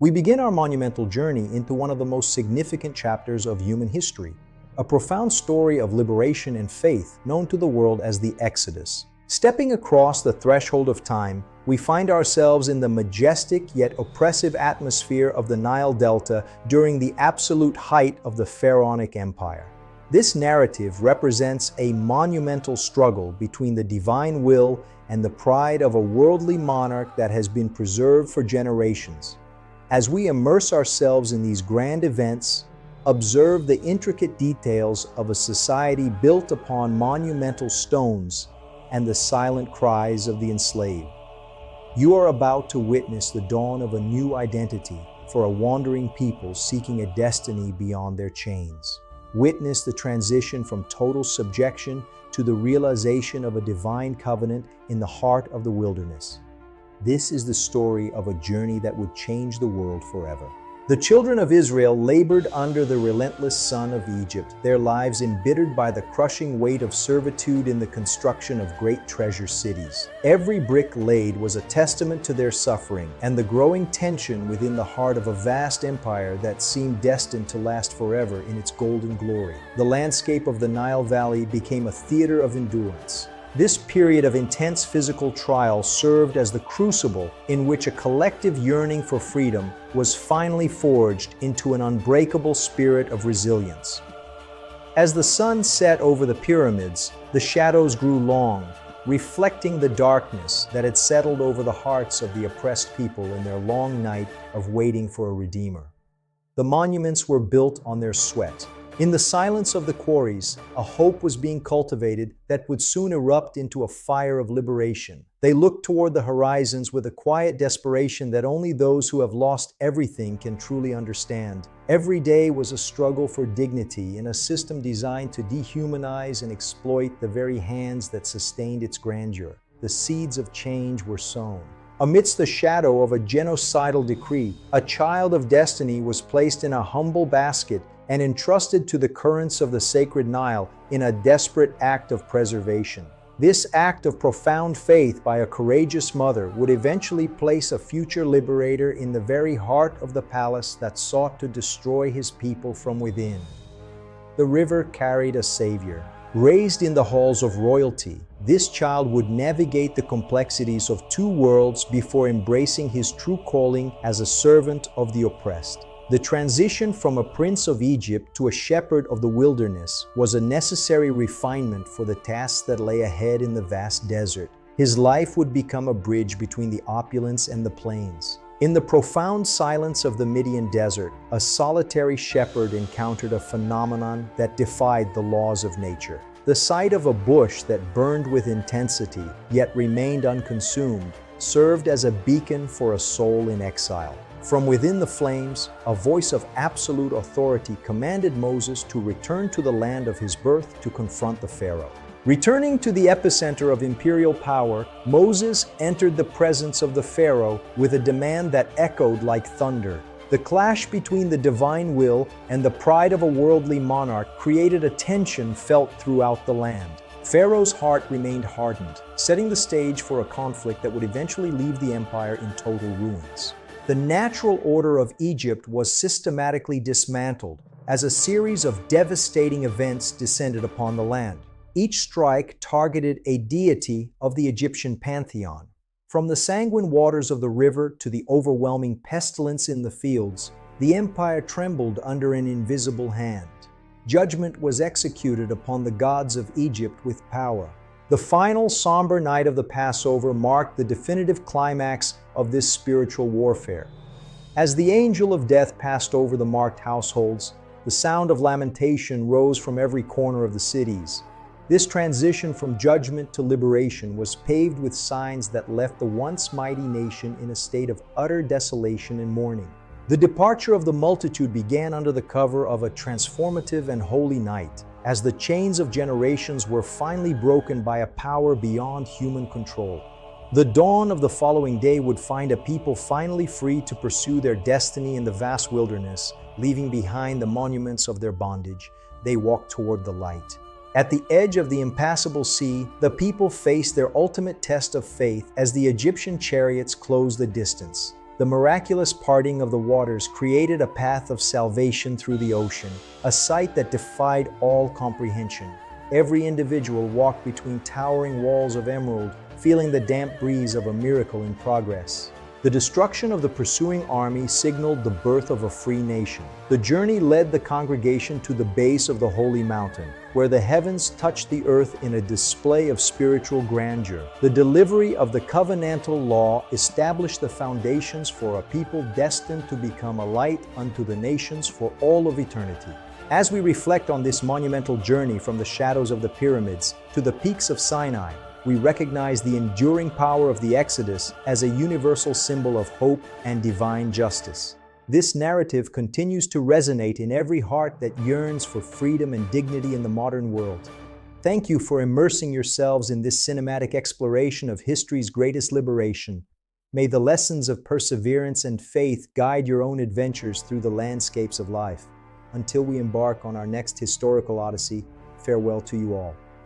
We begin our monumental journey into one of the most significant chapters of human history, a profound story of liberation and faith known to the world as the Exodus. Stepping across the threshold of time, we find ourselves in the majestic yet oppressive atmosphere of the Nile Delta during the absolute height of the Pharaonic Empire. This narrative represents a monumental struggle between the divine will and the pride of a worldly monarch that has been preserved for generations. As we immerse ourselves in these grand events, observe the intricate details of a society built upon monumental stones and the silent cries of the enslaved. You are about to witness the dawn of a new identity for a wandering people seeking a destiny beyond their chains. Witness the transition from total subjection to the realization of a divine covenant in the heart of the wilderness. This is the story of a journey that would change the world forever. The children of Israel labored under the relentless sun of Egypt, their lives embittered by the crushing weight of servitude in the construction of great treasure cities. Every brick laid was a testament to their suffering and the growing tension within the heart of a vast empire that seemed destined to last forever in its golden glory. The landscape of the Nile Valley became a theater of endurance. This period of intense physical trial served as the crucible in which a collective yearning for freedom was finally forged into an unbreakable spirit of resilience. As the sun set over the pyramids, the shadows grew long, reflecting the darkness that had settled over the hearts of the oppressed people in their long night of waiting for a redeemer. The monuments were built on their sweat. In the silence of the quarries, a hope was being cultivated that would soon erupt into a fire of liberation. They looked toward the horizons with a quiet desperation that only those who have lost everything can truly understand. Every day was a struggle for dignity in a system designed to dehumanize and exploit the very hands that sustained its grandeur. The seeds of change were sown. Amidst the shadow of a genocidal decree, a child of destiny was placed in a humble basket and entrusted to the currents of the sacred Nile in a desperate act of preservation. This act of profound faith by a courageous mother would eventually place a future liberator in the very heart of the palace that sought to destroy his people from within. The river carried a savior. Raised in the halls of royalty, this child would navigate the complexities of two worlds before embracing his true calling as a servant of the oppressed. The transition from a prince of Egypt to a shepherd of the wilderness was a necessary refinement for the tasks that lay ahead in the vast desert. His life would become a bridge between the opulence and the plains. In the profound silence of the Midian desert, a solitary shepherd encountered a phenomenon that defied the laws of nature. The sight of a bush that burned with intensity, yet remained unconsumed, served as a beacon for a soul in exile. From within the flames, a voice of absolute authority commanded Moses to return to the land of his birth to confront the Pharaoh. Returning to the epicenter of imperial power, Moses entered the presence of the Pharaoh with a demand that echoed like thunder. The clash between the divine will and the pride of a worldly monarch created a tension felt throughout the land. Pharaoh's heart remained hardened, setting the stage for a conflict that would eventually leave the empire in total ruins. The natural order of Egypt was systematically dismantled as a series of devastating events descended upon the land. Each strike targeted a deity of the Egyptian pantheon. From the sanguine waters of the river to the overwhelming pestilence in the fields, the empire trembled under an invisible hand. Judgment was executed upon the gods of Egypt with power. The final somber night of the Passover marked the definitive climax of this spiritual warfare. As the angel of death passed over the marked households, the sound of lamentation rose from every corner of the cities. This transition from judgment to liberation was paved with signs that left the once mighty nation in a state of utter desolation and mourning. The departure of the multitude began under the cover of a transformative and holy night, as the chains of generations were finally broken by a power beyond human control. The dawn of the following day would find a people finally free to pursue their destiny in the vast wilderness, leaving behind the monuments of their bondage. They walked toward the light. At the edge of the impassable sea, the people faced their ultimate test of faith as the Egyptian chariots closed the distance. The miraculous parting of the waters created a path of salvation through the ocean, a sight that defied all comprehension. Every individual walked between towering walls of emerald, feeling the damp breeze of a miracle in progress. The destruction of the pursuing army signaled the birth of a free nation. The journey led the congregation to the base of the holy mountain, where the heavens touched the earth in a display of spiritual grandeur. The delivery of the covenantal law established the foundations for a people destined to become a light unto the nations for all of eternity. As we reflect on this monumental journey from the shadows of the pyramids to the peaks of Sinai, we recognize the enduring power of the Exodus as a universal symbol of hope and divine justice. This narrative continues to resonate in every heart that yearns for freedom and dignity in the modern world. Thank you for immersing yourselves in this cinematic exploration of history's greatest liberation. May the lessons of perseverance and faith guide your own adventures through the landscapes of life. Until we embark on our next historical odyssey, farewell to you all.